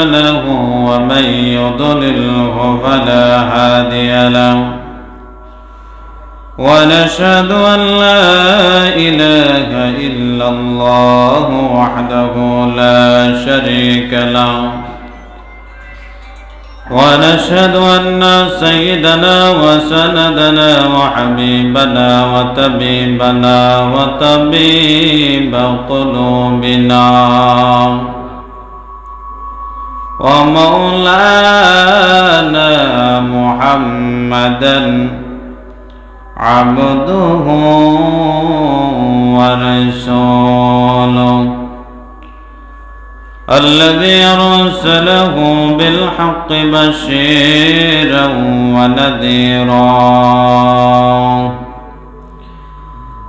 له ومن يضلله فلا هادي له ونشهد أن لا إله إلا الله وحده لا شريك له ونشهد أن سيدنا وسندنا وحبيبنا وطبيبنا وطبيب قلوبنا ومولانا محمدا عبده ورسوله الذي أرسله بالحق بشيرا ونذيرا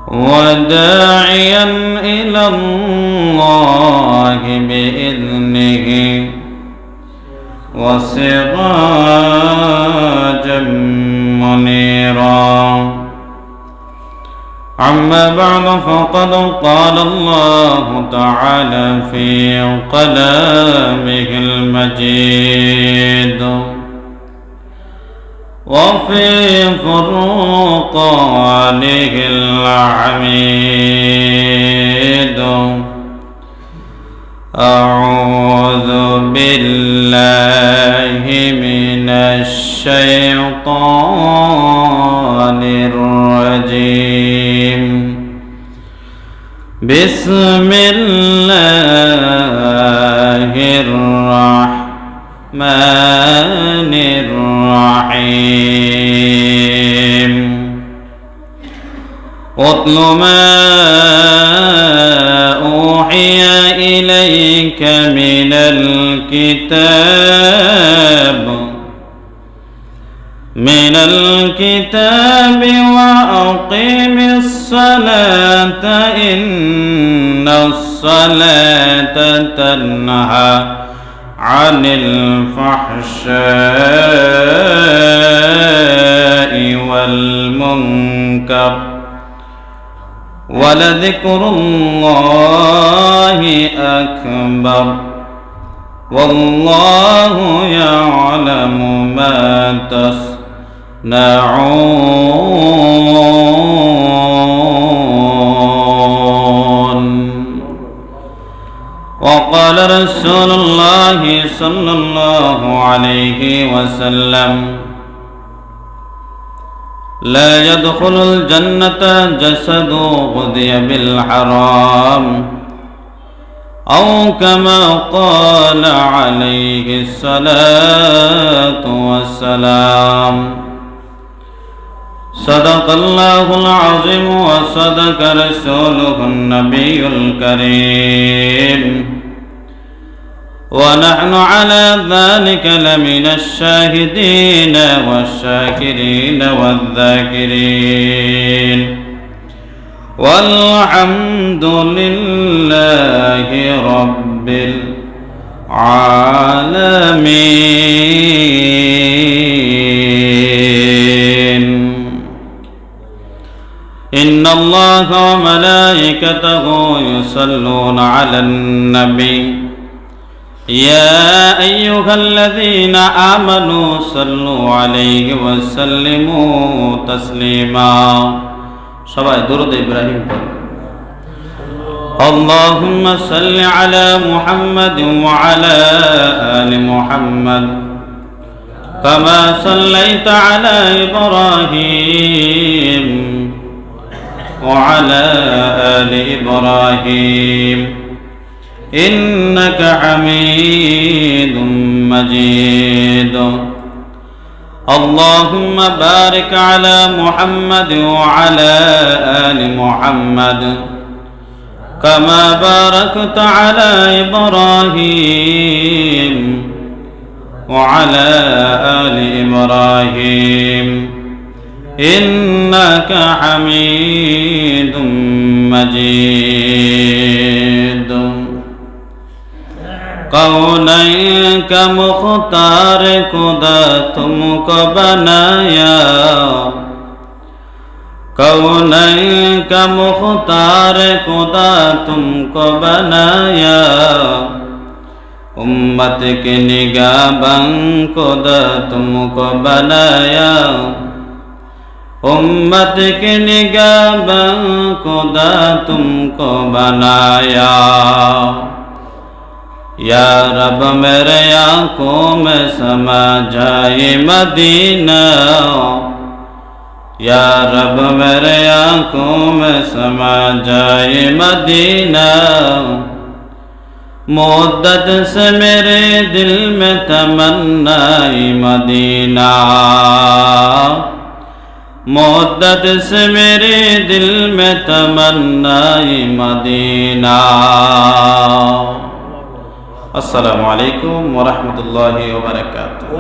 وداعيا إلى الله بإذنه وسراجا منيرا أما بعد فقد قال الله تعالى في كلامه المجيد وفي فرقانه الحميد أعوذ بالله من الشيطان الرجيم بسم الله الرحمن الرحيم اتل ما أوحي إليك من الكتاب وأقم الصلاة إن الصلاة تنهى عن الفحشاء والمنكر ولذكر الله أكبر والله يعلم ما تصنعون وقال رسول الله صلى الله عليه وسلم لا يدخل الجنة جسد غذي بالحرام أو كما قال عليه الصلاة والسلام صدق الله العظيم وصدق رسوله النبي الكريم ونحن على ذلك لمن الشاهدين والشاكرين والذاكرين والحمد لله رب العالمين إن الله وملائكته يصلون على النبي يا أيها الذين آمنوا صلوا عليه وسلموا تسليما সবাই দরুদ ইব্রাহিম পড়ুন اللهم صل على محمد وعلى آل محمد كما صليت على إبراهيم وعلى آل إبراهيم إنك حميد مجيد اللهم بارك على محمد وعلى آل محمد كما باركت على إبراهيم وعلى آل إبراهيم إنك حميد مجيد कौनैन का मुख्तार खुदा तुमको बनाया, कौनैन का मुख्तार खुदा तुमको बनाया, उम्मत के निगाहबान खुदा तुमको बनाया, उम्मत के निगाहबान खुदा तुमको बनाया। या रब मेरे आँखों में समा जाए मदीना, या रब मेरे आँखों में समा जाए मदीना। मुद्दत से मेरे दिल में तमन्नाई मदीना, मुद्दत से मेरे दिल में तमन्नाई मदीना। अस्सलामु अलैकुम व रहमतुल्लाहि व बारकातुहू।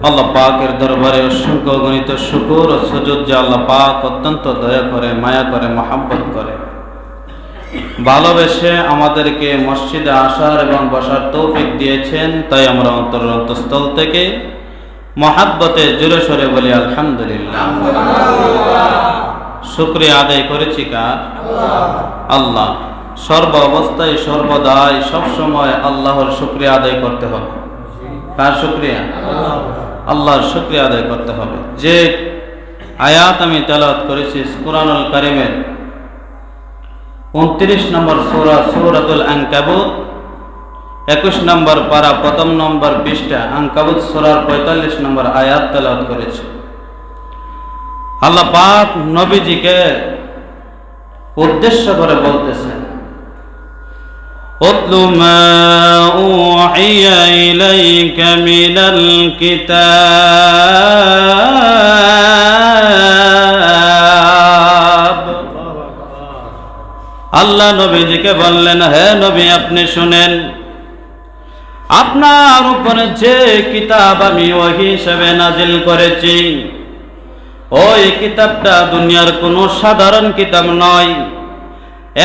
আল্লাহ পাকের দরবারে অসংখ্য গণিত শুকর ও সুজুদ যে আল্লাহ পাক অত্যন্ত দয়া করে, মায়া করে, মহাব্বত করে, ভালোবেসে আমাদেরকে মসজিদে আসার এবং বসার তৌফিক দিয়েছেন। তাই আমরা অন্তরস্থল থেকে মহাব্বতে জোরে সরে বলি আলহামদুলিল্লাহ। শুকরিয়া আদায় করেছি কার? আল্লাহ। সর্ব অবস্থায় সর্বদাই সবসময় আল্লাহর শুকরিয়া আদায় করতে হবে। কার শুকরিয়া? আল্লাহর শুকরিয়া আদায় করতে হবে। যে আয়াত আমি তেলাওয়াত করেছি কুরআনুল কারীমের 29 নম্বর সূরা সূরাতুল আনকাবুত, 21 নম্বর পারা, 1 নম্বর পৃষ্ঠা, আনকাবুত সূরার 45 নম্বর আয়াত তেলাওয়াত করেছি। আল্লাহ পাক নবীজিকে উদ্দেশ্য করে বলতেছেন, উতলু মা উহিয়া ইলাইকা মিনাল কিতাব। আল্লাহ নবীজিকে বললেন, হে নবী আপনি শুনেন, আপনার উপরে যে কিতাব আমি ওহী হিসেবে নাজিল করেছি, ওই কিতাবটা দুনিয়ার কোনো সাধারণ কিতাব নয়।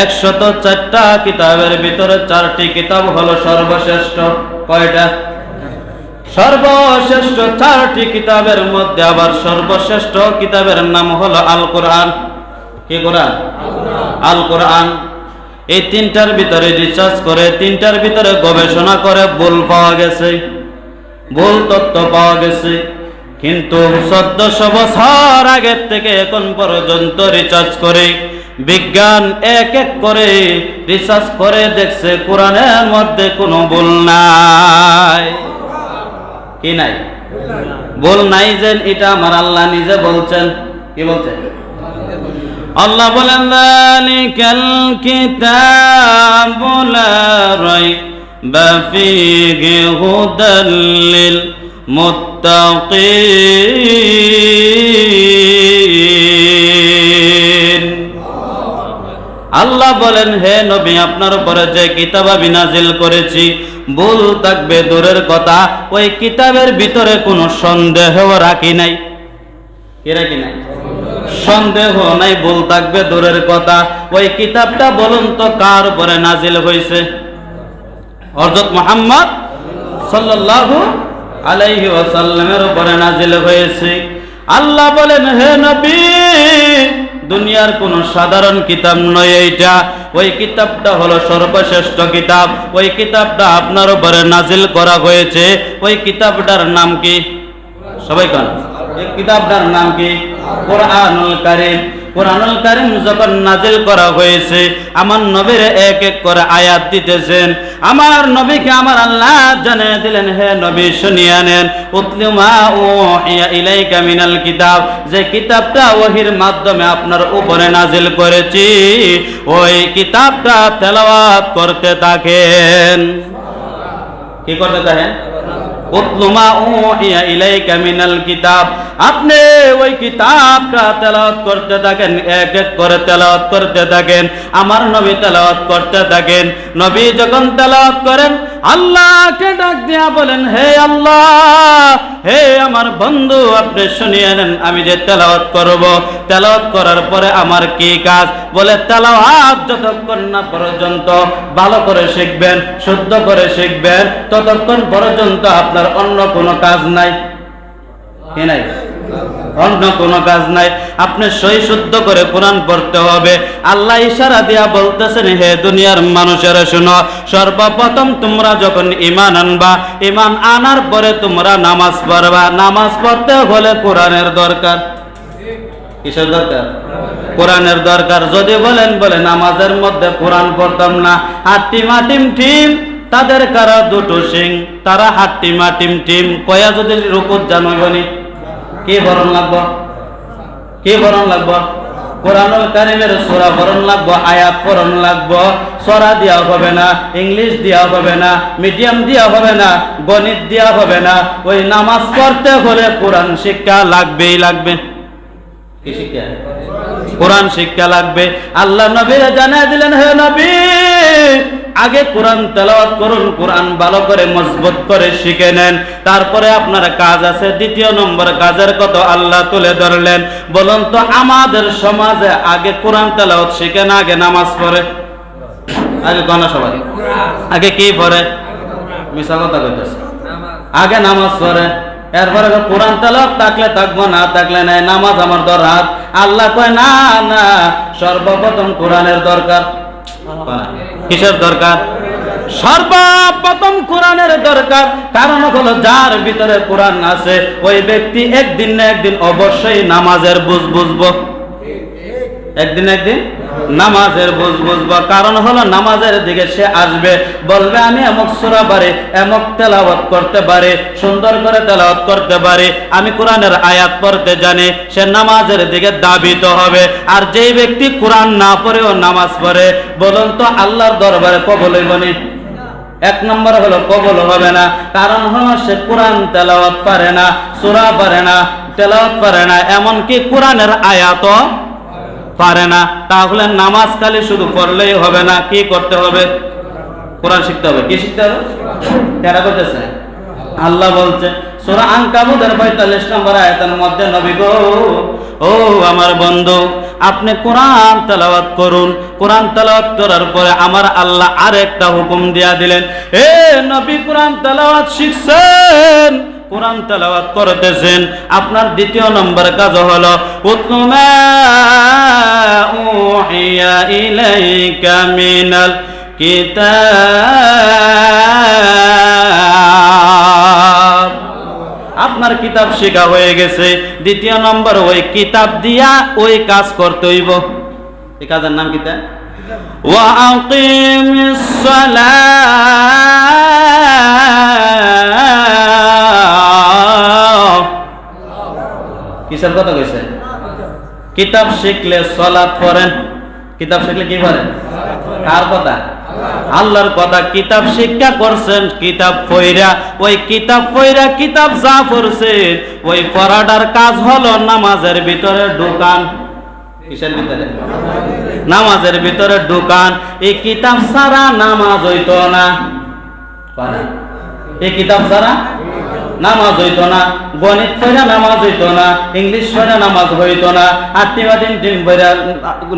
104টা কিতাবের ভিতরে 4টি কিতাব হলো সর্বশ্রেষ্ঠ। কয়টা? সর্বশ্রেষ্ঠ 4টি কিতাবের মধ্যে আবার সর্বশ্রেষ্ঠ কিতাবের নাম হলো আল কোরআন। কি কোরআন? আল কোরআন। এই 3টার ভিতরে রিসার্চ করে, 3টার ভিতরে গবেষণা করে ভুল পাওয়া গেছে, ভুল তথ্য পাওয়া গেছে। কিন্তু 1400 বছর আগের থেকে এখন পর্যন্ত রিসার্চ করে বিজ্ঞান এক এক করে রিসার্চ করে দেখছে কোরআনের মধ্যে কোনো ভুল নাই। কি নাই? ভুল নাই। যে এটা আমার আল্লাহ নিজে বলছেন। কি বলছেন? আল্লাহ বলেন, যালিকাল কিতাবু লা রাইবা ফীহি হুদাল লিল মুত্তাকিন। আল্লাহ বলেন, হে নবী আপনার উপরে যে কিতাব আমি নাজিল করেছি, ভুল থাকবে দূরের কথা, ওই কিতাবের ভিতরে কোনো সন্দেহ রাখি নাই। কি রাখি নাই? সন্দেহ নাই, ভুল থাকবে দূরের কথা। ওই কিতাবটা বলুন তো কার উপরে নাজিল হয়েছে? হযরত মুহাম্মদ সাল্লাল্লাহু আলাইহি ওয়াসাল্লামের উপরে নাজিল হয়েছে। আল্লাহ বলেন, হে নবী দুনিয়ার কোন সাধারণ কিতাব নয় এইটা, ওই কিতাবটা হলো সর্বশ্রেষ্ঠ কিতাব। ওই কিতাবটা আপনার উপরে নাজিল করা হয়েছে। ওই কিতাবটার নাম কি? সবাই কোন? এই কিতাবটার নাম কি? কুরআনুল কারীম। কুরআনুল কারীম যখন নাজিল করা হয়েছে, আমার নবীর এক এক করে আয়াত দিতেছেন। আমার নবীকে আমার আল্লাহ জানিয়ে দিলেন, হে নবী শুনিয়ে নেন, উতলু মা উহিয়া ইলাইকা মিনাল কিতাব, যে কিতাবটা ওহীর মাধ্যমে আপনার উপরে নাজিল করেছি, ওই কিতাবটা তেলাওয়াত করতে থাকেন। কি করতে থাকেন? উতলু মা উহিয়া ইলাইকা মিনাল কিতাব, আপনি ওই কিতাবটা তেলাওয়াত করতে থাকেন, এক এক করে তেলাওয়াত করতে থাকেন। আমার নবী তেলাওয়াত করতে থাকেন। নবী যখন তেলাওয়াত করেন, আল্লাহকে ডাক দিয়া বলেন, হে আল্লাহ, হে আমার বন্ধু আপনি শুনিয়ে নেন, আমি যে তেলাওয়াত করব, তেলাওয়াত করার পরে আমার কি কাজ? বলে তেলাওয়াত যতক্ষণ না পর্যন্ত ভালো করে শিখবেন, শুদ্ধ করে শিখবেন, ততক্ষণ পর্যন্ত আপনার অন্য কোনো কাজ নাই। কি নাই? অন্য কোনো কাজ নাই। আপনি সই শুদ্ধ করে কোরআন পড়তে হবে। আল্লাহ ইশারা দিয়া বলতেছেন, হে দুনিয়ার মানুষেরা শুনো, সর্বপ্রথম তোমরা যখন ঈমান আনবা, ঈমান আনার পরে তোমরা নামাজ পড়বা। নামাজ পড়তে হলে কোরআনের দরকার। কিসের দরকার? কোরআনের দরকার। যদি বলে নামাজের মধ্যে কোরআন পড়তাম না, হাট্টিমা টিম টিম, তাদের কারা দুটো সিং, তারা হাট্টিমা টিম টিম কয়া যদি রুকুত জানবনি, কি বরণ লাগবো? কি বরণ লাগবো? কোরআনুল কারীমের সূরা পড়ন লাগবো, আয়াত পড়ন লাগবো। সূরা দিয়া হবে না, ইংলিশ দিয়া হবে না, মিডিয়াম দিয়া হবে না, গণিত দিয়া হবে না। ওই নামাজ পড়তে হলে কোরআন শিক্ষা লাগবেই লাগবে। কি শিক্ষা? কোরআন শিক্ষা লাগবে। আল্লাহ নবীরা জানায় দিলেন, হে নবী, আগে কোরআন তেলাওয়াত করুন, কোরআন ভালো করে মজবুত করে শিখে নেন, তারপরে আপনার কাজ আছে। দ্বিতীয় নম্বর কাজের কথা আল্লাহ তুলে ধরলেন। বলুন তো, আমাদের সমাজে আগে কোরআন তেলাওয়াত শিখে না আগে নামাজ পড়ে? আগে গণা সবাই আগে কি পড়ে? মিছা কথা কইতেছে। আগে নামাজ পড়ে, এরপরে কোরআন তেলাওয়াত থাকলে থাকবো, না থাকলে নাই, নামাজ আমার দরকার। আল্লাহ কয় না না, সর্বপ্রথম কোরআনের দরকার। কিসের দরকার? সর্বপ্রথম কোরআনের দরকার। কারণ হলো, যার ভিতরে কোরআন আছে ওই ব্যক্তি একদিন না একদিন অবশ্যই নামাজের বুঝ বুঝবো। একদিন একদিন নামাজের বুঝ বুঝবো। কারণ হলো, নামাজের দিকে সে আসবে, বলবে আমি এমক সূরা পারি, এমক তেলাওয়াত করতে পারি, সুন্দর করে তেলাওয়াত করতে পারি, আমি কোরআনের আয়াত পড়তে জানি। সে নামাজের দিকে দাবিত হবে। আর যেই ব্যক্তি কোরআন না পড়েও নামাজ পড়ে, বলুন তো আল্লাহর দরবারে কবুল হইবনি? এক নম্বর হলো কবুল হবে না। কারণ হলো, সে কোরআন তেলাওয়াত পারে না, সূরা পারে না, তেলাওয়াত পারে না, এমনকি কোরআনের আয়াতও পারে না। তাহলে নামাজ খালি শুধু পড়লেই হবে না, কি করতে হবে? কোরআন শিখতে হবে। কি শিখতে হবে? কারা বলতেছে? আল্লাহ বলছে সূরা আনকাবুতের 45 নম্বর আয়াতের মধ্যে, নবী গো, ও আমার বন্ধু, আপনি কোরআন তেলাওয়াত করুন। কোরআন তেলাওয়াত করার পরে আমার আল্লাহ আরেকটা হুকুম দিয়া দিলেন, এ নবী, কোরআন তেলাওয়াত শিখছেন, কোরআন তেলাওয়াত করতেছেন, আপনার দ্বিতীয় নম্বর কাজ হলো উতলু মা উহিয়া ইলাইকা মিনাল কিতাব। আপনার কিতাব শেখা হয়ে গেছে। দ্বিতীয় নম্বর, ওই কিতাব দিয়া ওই কাজ করতে হইব। এই কাজের নাম কি? ওয়া আকিমিস সালাহ। কিসের কথা কইছে? কিতাব শিখলে সালাত পড়েন। কিতাব শিখলে কি করেন? কার কথা? আল্লাহর কথা। কিতাব শিক্ষা করছেন, কিতাব পড়া, ওই কিতাব পড়া কিতাব যা পড়ছে ওই পড়াটার কাজ হলো নামাজের ভিতরে ঢুকান। কিসের ভিতরে? নামাজের ভিতরে ঢুকান। এই কিতাব ছাড়া নামাজ হইতো না। এই কিতাব ছাড়া নামাজ হইতো না। গণিত পড়া নামাজ হইতো না, ইংলিশ পড়া নামাজ হইতো না, আত্মীয়দিন টিম পড়া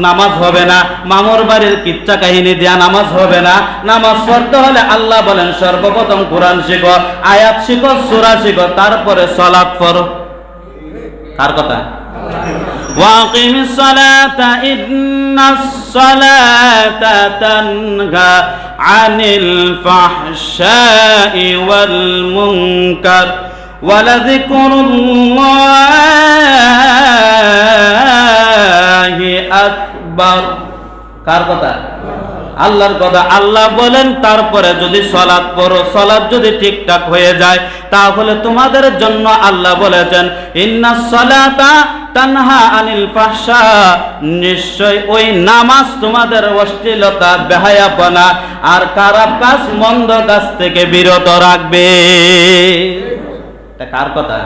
নামাজ হবে না, মামুর বাড়ির কিচ্ছা কাহিনী দেয়া নামাজ হবে না। নামাজ পড়তে হলে আল্লাহ বলেন সর্বপ্রথম কোরআন শিখো, আয়াত শিখো, সূরা শিখো, তারপরে সালাত পড়ো। কার কথা? ওয়াকিমিস সালাতা ইন্নাস সালাতা তানহা আনিল ফাহশাই ওয়াল মুনকার ওয়ালাযিকরুল্লাহি আকবার। কার কথা? আল্লাহর কথা। আল্লাহ বলেন তারপরে যদি সালাত পড়ো, সালাত যদি ঠিকঠাক হয়ে যায়, তাহলে তোমাদের জন্য আল্লাহ বলেছেন ইন্নাস সালাতা তানহা আনিল ফাহশা, নিশ্চয় ওই নামাজ তোমাদের অশ্লীলতা, বেহায়াপনা আর খারাপ কাজ, মন্দ কাজ থেকে বিরত রাখবে। এটা কার কথা?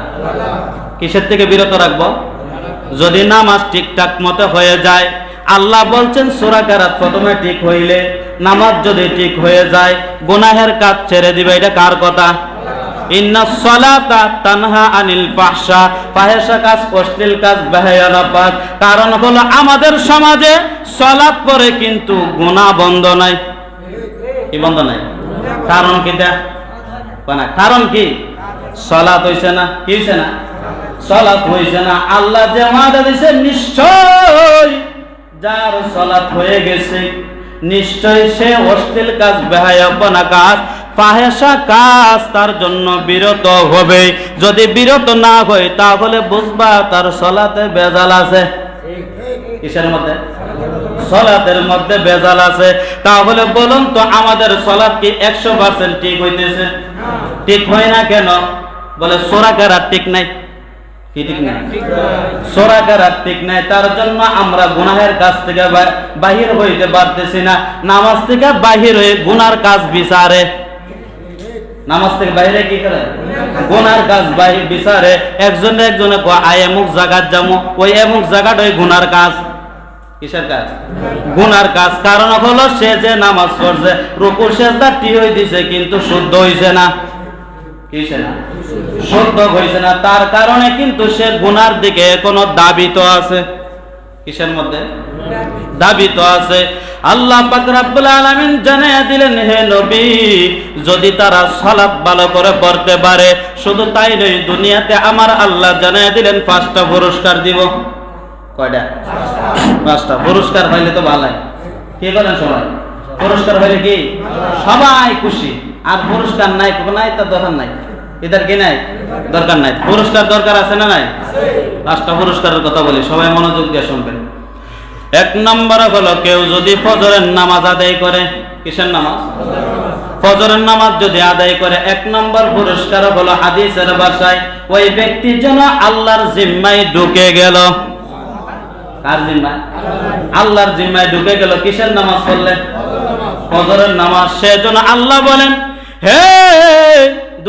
কিসের থেকে বিরত রাখবো? যদি নামাজ ঠিকঠাক মতো হয়ে যায়। আল্লাহ বলছেন সূরা কেরাত প্রথমে ঠিক হইলে, নামাজ যদি ঠিক হয়ে যায়, গুনাহের কাজ ছেড়ে দিবে। এটা কার কথা? ইন্নাস সালাতা তানহা আনিল ফাহশা, ফাহিশা কাজ, অশ্লীল কাজ, বেহায়াপনা। কারণ হলো আমাদের সমাজে সালাত পড়ে কিন্তু গুনাহ বন্ধ নাই। কি বন্ধ নাই? কারণ কি? কারণ কি? সালাত হইছে না। কি হইছে না? সালাত হইছে না, আল্লাহ যে ওয়াদা দিয়েছে নিশ্চয় যার সালাত হয়ে গেছে নিশ্চয় সে অশ্লীল কাজ, বেহায়াপনা কাজ, ফাহেশা কাজ তার জন্য বিরত হবে। যদি বিরত না হয় তাহলে বুঝবা তার সালাতে ভেজাল আছে। কিসের মধ্যে? সালাতের মধ্যে ভেজাল আছে। তাহলে বলুন তো আমাদের সালাত কি 100% ঠিক হইতেছে? ঠিক হয় না কেন? বলে সূরা কেরাত ঠিক নাই। কি ঠিক নাই? সূরা কেরাত ঠিক নাই, তার জন্য আমরা গুনাহের কাজ থেকে বাহির হইতে পারতেছি না। নামাজ থেকে বাহির হয়ে গুনার কাজ বিচারে, নামাজ থেকে বাইরে কি করে? গুনার কাজ বাহির বিচারে। একজনে আয় এমুক জায়গায় যাবো, ওই এমুক জায়গাটাই গুনার কাজ। কিসের কাজ? গুনার কাজ। কারণ হলো সে যে নামাজ পড়ছে, রুকু সিজদা ঠিক হয়ে দিছে কিন্তু শুদ্ধ হইছে না। কিসে না? শুদ্ধ হইছে না, তার কারণে কিন্তু সে গুনার দিকে কোনো দাবিত আছে। কিসের মধ্যে? দাবিত আছে। আল্লাহ পাক রব্বুল আলামিন জানিয়ে দিলেন, হে নবী, যদি তারা সালাত ভালো করে পড়তে পারে, শুধু তাই নয়, দুনিয়াতে আমার আল্লাহ জানিয়ে দিলেন 5টা পুরস্কার দিব। কয়টা? 5টা পুরস্কার পাইলে তো ভালোই। কি করেন সবাই? পুরস্কার পাইলে কি সবাই খুশি, আর পুরস্কার নাই নাই তার দরকার নাই। এদের কি নাই? দরকার নাই। পুরস্কার দরকার আছে না নাই? 5টা পুরস্কারের কথা বলি, সবাই মনোযোগ দিয়ে শুনবেন। 1 নম্বর হলো কেউ যদি ফজরের নামাজ আদায় করে। কিসের নামাজ? ফজরের নামাজ যদি আদায় করে, 1 নম্বর পুরস্কার হলো হাদিসের ভাষায় ওই ব্যক্তি যেন আল্লাহর জিম্মায় ঢুকে গেল। কার জিম্মায়? আল্লাহর জিম্মায় ঢুকে গেল। কিসের নামাজ পড়লে? ফজরের নামাজ। সেজন্য আল্লাহ বলেন, হে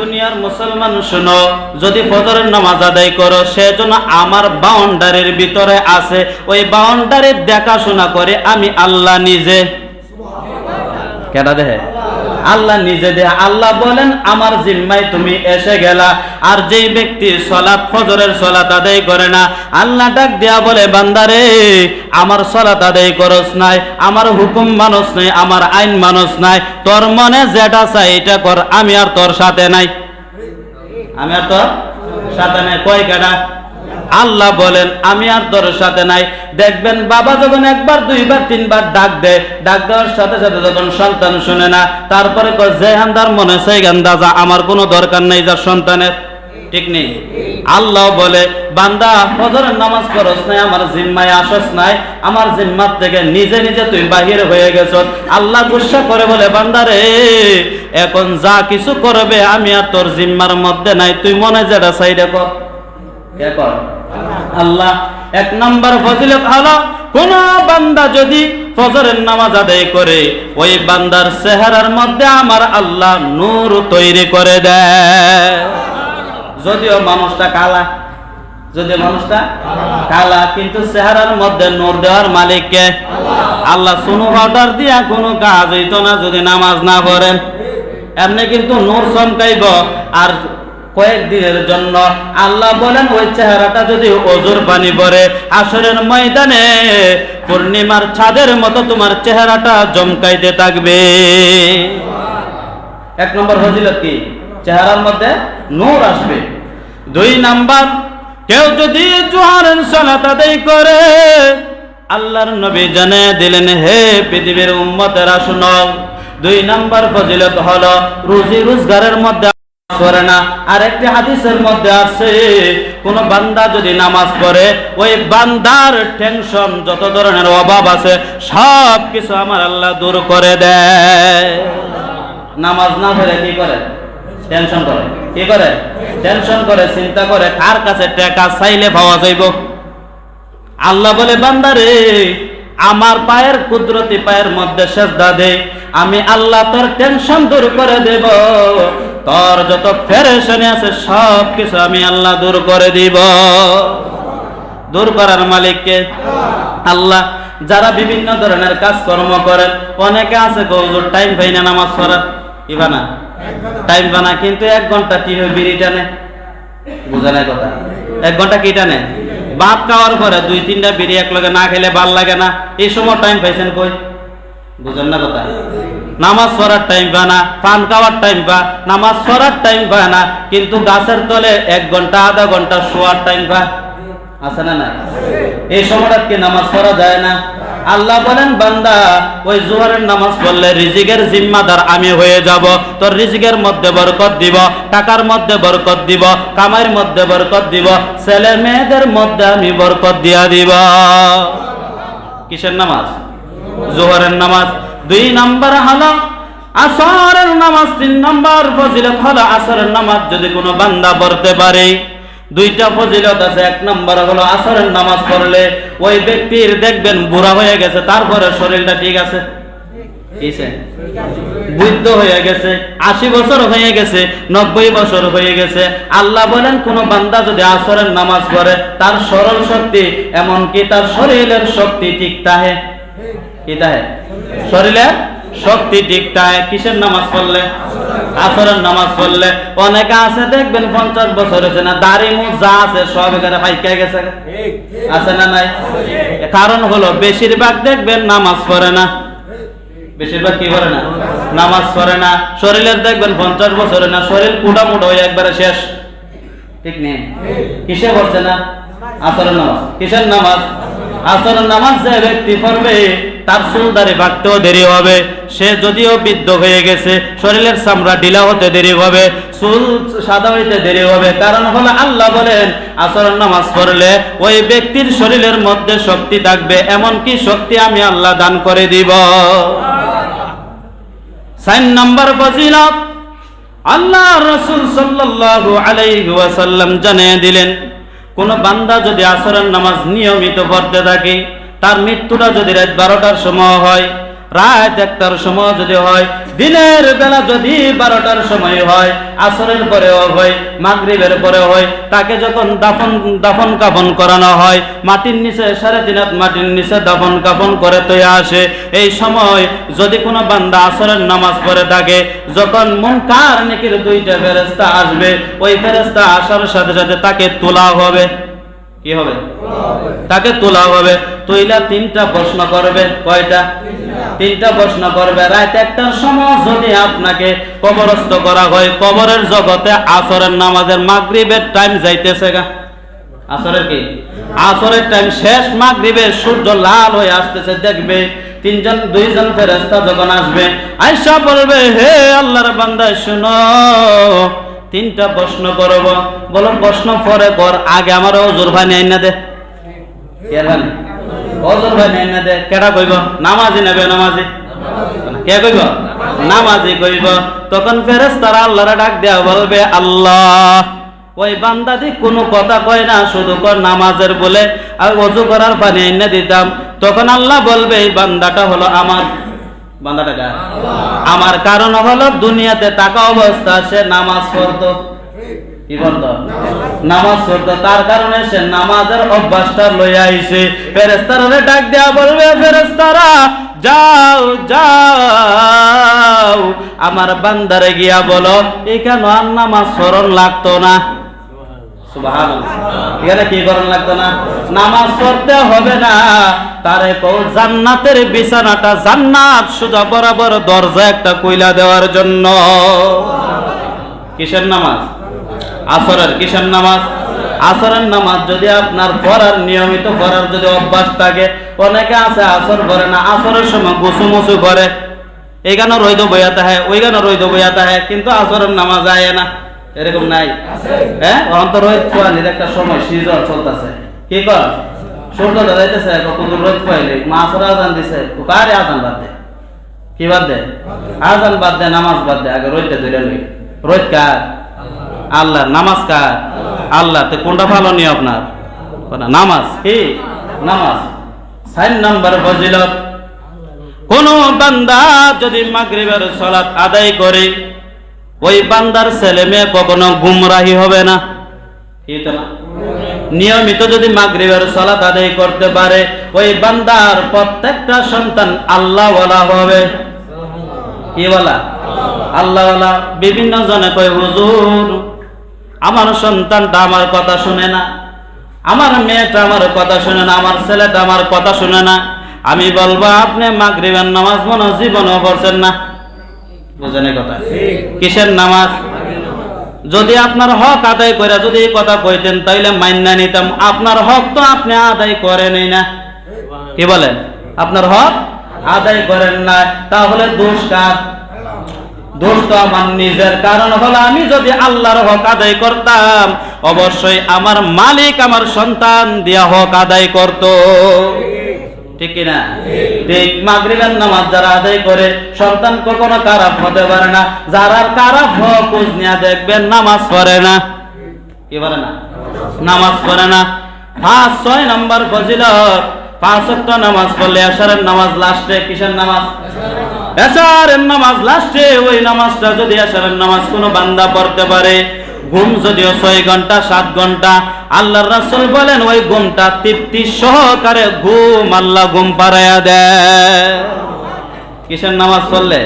দুনিয়ার মুসলমান শোনো, যদি ফজরের নামাজ আদায় করো, সেজন্য আমার বাউন্ডারির ভিতরে আছে, ওই বাউন্ডারির দেখাশোনা করে আমি আল্লাহ নিজে। কেডা দেহে? আল্লাহ নিজে দেহে। আল্লাহ বলেন আমার জিম্মায় তুমি এসে গেলা। আর যেই ব্যক্তি সালাত, ফজরের সালাত আদায় করে না, আল্লাহ ডাক দেয়া বলে, বান্দারে আমার সালাত আদায় করস নাই, আমার হুকুম মানস নাই, আমার আইন মানস নাই, তোর মনে যেটা চাই এটা কর, আমি আর তোর সাথে নাই। আমি আর তোর সাথে নাই। কয় কেডা? আল্লাহ বলেন আমি আর তোর সাথে নাই। দেখবেন বাবা যখন 1 বার 2 বার 3 বার ডাক দেয়, ডাক দেওয়ার সাথে সাথে যখন সন্তান শুনে না, তারপরে যে হান্দার মনে সেই গান্দা যা, আমার কোনো দরকার নেই যার সন্তানের। ঠিক নেই? আল্লাহ বলে, বান্দা ফজরের নামাজ পড়স নাই, আমার জিম্মায় আসস নাই, আমার জিম্মার থেকে নিজে নিজে তুই বাহির হয়ে গেছস। আল্লাহ গুসা করে বলে, বান্দারে এখন যা কিছু করবে আমি আর তোর জিম্মার মধ্যে নাই, তুই মনে যেটা চাইরে কর। কে কর? আল্লাহ। 1 নম্বর ফজিলত হলো কোন বান্দা যদি ফজরের নামাজ আদায় করে, ওই বান্দার চেহারার মধ্যে আমার আল্লাহ নূর তৈরি করে দেয়। যদিও মানুষটা কালা, যদিও মানুষটা কালা, কিন্তু চেহারার মধ্যে নূর দেওয়ার মালিক কে? আল্লাহ। সুনো পাউডার দিয়া কোনো কাজ হইতো না যদি নামাজ না পড়েন। এমনি কিন্তু নূর চমকাইব, আর কয়েকদিনের জন্য। আল্লাহ বলেন ওই চেহারাটা যদি ওজুর পানি পড়ে, আসরের ময়দানে পূর্ণিমার ছাদের মতো তোমার চেহারাটা জমকাইতে থাকবে। 1 নম্বর ফজিলত কি? চেহারার মধ্যে নূর আসবে। 2 নাম্বার, কেউ যদি জোহরের সালাত আদায় করে, আল্লাহর নবী জানিয়ে দিলেন, হে পৃথিবীর উম্মতেরা শুনো, 2 নাম্বার ফজিলত হলো রুজি রোজগারের মধ্যে করে না। আর একটি হাদিসের মধ্যে আছে, কোন বান্দা যদি নামাজ পড়ে, ওই বান্দার টেনশন, যত ধরনের অভাব আছে সব কিছু আমার আল্লাহ দূর করে দেয়। নামাজ না পড়ে কি করে? টেনশন করে। কি করে? টেনশন করে, চিন্তা করে কার কাছে টাকা চাইলে পাওয়া যাইব। আল্লাহ বলে, বান্দারে আমার পায়ের কুদরতি পায়ের মধ্যে সেজদা দে, আমি আল্লাহ তোর টেনশন দূর করে দেব, তোর যত পেরেশানি আছে সব কিছু আমি আল্লাহ দূর করে দিব। দূর করার মালিক কে? আল্লাহ। যারা বিভিন্ন ধরনের কাজকর্ম করেন, অনেকে আছে হুজুর টাইম পাই না নামাজ পড়ার, ইবা না টাইম বানা, কিন্তু 1 ঘন্টা কি হয় বিড়ি টানে। বুঝা নাই কথা? 1 ঘন্টা কি টানে? ভাত খাওয়ার পরে 2-3টা বিড়ি একলগে না খেলে ভাল লাগে না। এই সময় টাইম পাইছেন কই? বুঝেন না কথা? নামাজ পড়ার টাইম পায় না, পান খাওয়ার টাইম পায়, নামাজ পড়ার টাইম পায় না, কিন্তু গাছের তলে 1 ঘন্টা আধা ঘন্টা শোয়ার টাইম পায়। আছে না নাই? এই সময়টা কি নামাজ পড়া যায় না? আল্লাহ বলেন, বান্দা ওই জোহরের নামাজ পড়লে রিজিকের জিম্মাদার আমি হয়ে যাব, তোর রিজিকের মধ্যে বরকত দিব, টাকার মধ্যে বরকত দিব, কামাইয়ের মধ্যে বরকত দিব, ছেলে মেয়েদের মধ্যে আমি বরকত দিয়া দিব। কিসের নামাজ? জোহরের নামাজ। 2 নম্বর হলো আসরের নামাজ। 3 নম্বর ফজিলত হলো আসরের নামাজ যদি কোনো বান্দা পড়তে পারে। 2টা ফজিলত আছে। 1 নম্বর হলো আসরের নামাজ পড়লে ওই ব্যক্তির দেখবেন বুড়া হয়ে গেছে, তারপরে শরীরটা ঠিক আছে, বৃদ্ধ হয়ে গেছে, 80 বছর হয়ে গেছে, 90 বছর হয়ে গেছে। আল্লাহ বলেন, কোন বান্দা যদি আসরের নামাজ পড়ে তার সরল শক্তি এমনকি তার শরীরের শক্তি ঠিক থাকে। কি থাকে? শরীরের শক্তি ঠিক থাকে। কিসের নামাজ পড়লে? আসরের নামাজ পড়লে। অনেকে আছে দেখবেন 50 বছর হয়েছে না, দাড়ি মুখ যা আছে সব এখানে পাইকা গেছে। আছে না নাই? কারণ হলো বেশিরভাগ দেখবেন নামাজ পড়ে না। বেশিরভাগ কি করে না? নামাজ পড়ে না। শরীরের দেখবেন 50 বছরে না, শরীর কুটামুটা হয়ে একবারে শেষ। ঠিক নেই? কিসে পড়ছে না? আসরের নামাজ। কিসের নামাজ? আসরের নামাজ যে ব্যক্তি পড়বে তার চুল দাড়ি পাকতেও দেরি হবে, সে যদিও বৃদ্ধ হয়ে গেছে শরীরের চামড়া ঢিলা হতে দেরি হবে, চুল সাদা হইতে দেরি হবে। কারণ হলো আল্লাহ বলেন, আসরের নামাজ পড়লে ওই ব্যক্তির শরীরের মধ্যে শক্তি থাকবে, এমনকি শক্তি আমি আল্লাহ দান করে দিব। 4 নম্বর ফজিলত আল্লাহ রাসূল সাল্লাল্লাহু আলাইহি ওয়াসাল্লাম জানিয়ে দিলেন, কোন বান্দা যদি আসরের নামাজ নিয়মিত পড়তে থাকে, তার মৃত্যুটা যদি রাত 12টার সময় হয়, রাত 1টার সময় যদি হয়, দিনের বেলা যদি 12টার সময় হয়, আসরের পরেও হয়, মাগরিবের পরেও হয়, তাকে যখন দাফন কাফন করানো হয়, মাটির নিচে 3.5 হাত মাটির নিচে দাফন কাফন করে তৈরি আসে, এই সময় যদি কোনো বান্দা আসরের নামাজ পড়ে থাকে, যখন মুনকার নেকির 2টা ফেরেশতা আসবে, ওই ফেরেশতা আসার সাথে সাথে তাকে তোলা হবে। কি হবে? তাকে তোলা হবে। তুইলা 3টা প্রশ্ন করবে। কয়টা? 3টা প্রশ্ন করবে। রাত 1টার সময় যদি আপনাকে কবরস্থ করা হয়, কবরের জগতে আসরের নামাজের মাগরিবের টাইম যাইতেছে গা। আসরের কি? আসরের টাইম শেষ, মাগরিবের সূর্য লাল হয়ে আসতেছে, দেখবে 2জন ফেরেশতা যখন আসবে, আয়েশা বলবে, হে আল্লাহর বান্দা শুনো, 3টা প্রশ্ন করব। বলো, প্রশ্ন পরে কর, আগে আমার ওজুর ভাই নেই না দে। কে ভাই? ওজুর ভাই নেই না দে। কেডা কইব? নামাজি নেবে। নামাজি কে কইব? নামাজি কইব। তখন ফেরেশতারা আল্লাহরে ডাক দেয়া বলবে, আল্লাহ, ওই বান্দাদি কোনো কথা কয় না, শুধু কর নামাজের বলে আর ওযু করার পানি এনে দিতাম। তখন আল্লাহ বলবে, এই বান্দাটা হলো আমার। বান্দাটা কার? আমার। কারণ হলো দুনিয়াতে থাকা অবস্থা সে নামাজ পড়তো। কি বলতো? নামাজ পড়তো। তার কারণে সে নামাজের অভ্যাসটা লইয়া আইছে। ফেরেশতারা ডাক দেয়া বলবে, ফেরেশতারা যাও যাও, আমার বান্দারে গিয়া বলো এখানে আর নামাজ স্মরণ লাগতো না। সুবহানাল্লাহ। এখানে কি করণ লাগতো না? নামাজ পড়তে হবে না। তারে কও জান্নাতের বিছানাটা, জান্নাত সোজা বরাবর দরজা একটা কইলা দেওয়ার জন্য। কিসের নামাজ? আসরের। কিসের নামাজ? আসরের নামাজ যদি আপনার পড়ার, নিয়মিত পড়ার যদি অভ্যাস থাকে, অনেকে আছে আসর পড়ে না, আসরের সময় গুছু মুছু করে, এইখানে রইদ বইয়াতে হয়, ওইখানে রইদ বইয়াতে হয়, কিন্তু আসরের নামাজ আয় না। এরকম নাই? হ্যাঁ, অন্তর রোদ পোয়ালির একটা সময় সিজন চলতেছে। কি কর? সূর্য দাঁড়াইতেছে, কত রোদ পোয়ালি, মাসর আজান দিছে, কারে আজান বাদ দে। কি বাদ দে? আজান বাদ দে, নামাজ বাদ দে, আগে রোদটা ধরে লই। রোদ কার? আল্লাহ। নামাজ কার? আল্লাহ। তো কোনটা ভালো নি আপনার? নামাজ। কি? নামাজ। 4 নম্বর ফজিলত, কোন বান্দা যদি মাগরিবের সালাত আদায় করে, ওই বান্দার ছেলে মেয়ে কখনো গুমরাহি হবে না। কি তো না? নিয়মিত যদি মাগরিবের সালাত আদায় করতে পারে, ওই বান্দার প্রত্যেকটা সন্তান আল্লাহওয়ালা হবে। কি বলা? আল্লাহওয়ালা। বিভিন্ন জনে কয়, হুজুর, আমার সন্তানটা আমার কথা শুনে না, আমার মেয়েটা আমার কথা শুনে না, আমার ছেলেটা আমার কথা শুনে না। আমি বলবো, আপনি মাগরিবের নামাজ মনে জীবনেও পড়ছেন না। বুঝেন এই কথা? কিসের নামাজ? যদি আপনার হক আদায় করে যদি এই কথা কইতেন তাইলে মাইন্না নিতাম। আপনার হক তো আপনি আদায় করেনই না। কি বলেন? আপনার হক আদায় করেন না, তাহলে দোষ কার? দোষ তো আমার নিজের। কারণ হলো আমি যদি আল্লাহর হক আদায় করতাম অবশ্যই আমার মালিক আমার সন্তান দিয়া হক আদায় করত। ঠিক কিনা? ঠিক। মাগরিবের নামাজ যারা আদায় করে সন্তান কখনো খারাপ হতে পারে না। যারা খারাপ হক খোঁজ নিয়ে দেখবেন নামাজ পড়ে না। কি বলে না? নামাজ পড়ে না। 5-6 নম্বর ফজিলত, 5 ওয়াক্ত নামাজ পড়লে এশারের নামাজ লাস্টে। কিসের নামাজ? এশারের নামাজ লাস্টে। ওই নামাজটা যদি এশারের নামাজ কোনো বান্দা পড়তে পারে, ঘুম যদিও 6 ঘন্টা 7 ঘন্টা, আল্লাহর রাসূল বলেন ওই ঘুমটা তৃপ্তি সহকারে ঘুম আল্লাহ ঘুম পাড়ায়া দেয়। কিসের নামাজ পড়লে?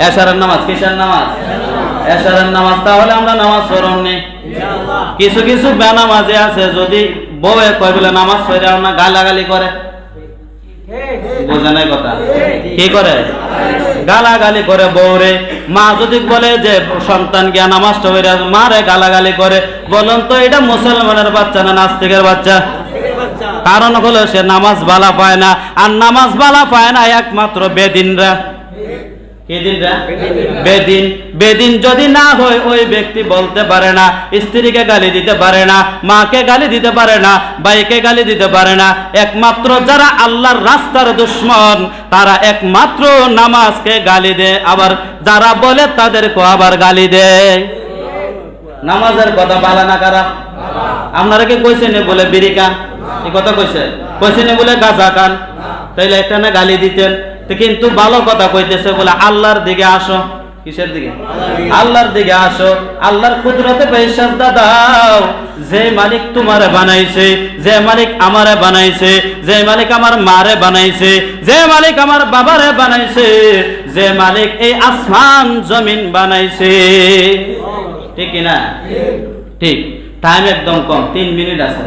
এশারের নামাজ। কিসের নামাজ? এশারের নামাজ। তাহলে আমরা নামাজ পড়নি। কিছু কিছু বেনামাজি আছে, যদি বউয়ে কয় বলে নামাজ পড়াও না, গালাগালি করে। বোঝেন এই কথা? কি করে? গালাগালি করে বউরে। মা যদি বলে যে সন্তান গিয়া নামাজটা পড়ে, মারে গালাগালি করে। বলুন তো এটা মুসলমানের বাচ্চা না নাস্তিকের বাচ্চা? কারণ হলো সে নামাজ বালা পায় না। আর নামাজ বালা পায় না একমাত্র বেদিনরা। বেদিন। বেদিন যদি না হয় ওই ব্যক্তি বলতে পারে না, স্ত্রীকে গালি দিতে পারে না, মাকে গালি দিতে পারে না, ভাইকে গালি দিতে পারে না। একমাত্র যারা আল্লাহর রাস্তার দুশমন তারা একমাত্র নামাজকে গালি দেয়, আবার যারা বলে তাদেরকে আবার গালি দেয়। নামাজের কথা বালা না খারাপ? আপনারা কি কইছেন বলে বিড়ি কান? এই কথা কইছেন বলে গাঁজা কান? তাইলে একটা না গালি দিতেন। কিন্তু ভালো কথা কইতেছে বলে আল্লাহর দিকে আসো। কিসের দিকে? আল্লাহর দিকে আসো। আল্লাহর কুদরতে বিশ্বাস দাও। যে মালিক তোমারে বানাইছে, যে মালিক আমারে বানাইছে, যে মালিক আমার মারে বানাইছে, যে মালিক আমার বাবারে বানাইছে, যে মালিক এই আসমান জমিন বানাইছে। ঠিক কিনা? ঠিক। টাইম একদম কম, 3 মিনিট আছে।